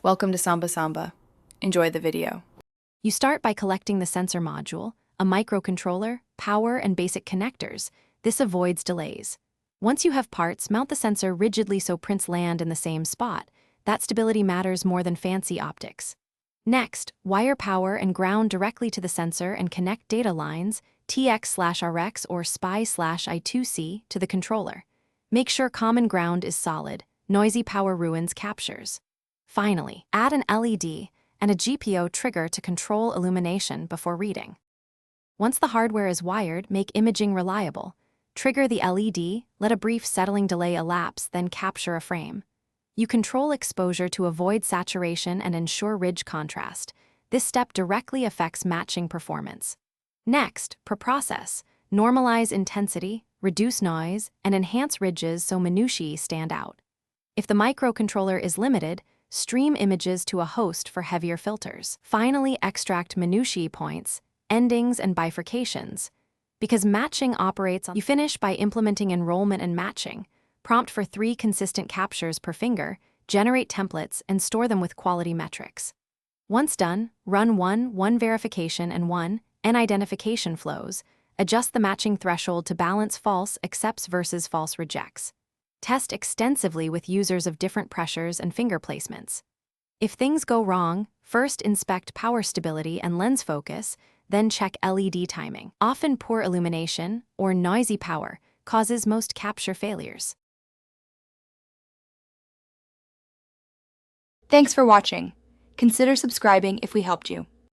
Welcome to Samba Samba. Enjoy the video. You start by collecting the sensor module, a microcontroller, power, and basic connectors. This avoids delays. Once you have parts, mount the sensor rigidly so prints land in the same spot. That stability matters more than fancy optics. Next, wire power and ground directly to the sensor and connect data lines, TX/RX or SPI/I2C, to the controller. Make sure common ground is solid. Noisy power ruins captures. Finally, add an LED and a GPO trigger to control illumination before reading. Once the hardware is wired, make imaging reliable. Trigger the LED, let a brief settling delay elapse, then capture a frame. You control exposure to avoid saturation and ensure ridge contrast. This step directly affects matching performance. Next, preprocess. Normalize intensity, reduce noise, and enhance ridges so minutiae stand out. If the microcontroller is limited, stream images to a host for heavier filters. Finally, extract minutiae points, endings, and bifurcations. Because matching operates on, you finish by implementing enrollment and matching. Prompt for 3 consistent captures per finger, generate templates, and store them with quality metrics. Once done, run one verification and one identification flows. Adjust the matching threshold to balance false accepts versus false rejects. Test extensively with users of different pressures and finger placements. If things go wrong, first inspect power stability and lens focus, then check LED timing. Often poor illumination or noisy power causes most capture failures. Thanks for watching. Consider subscribing if we helped you.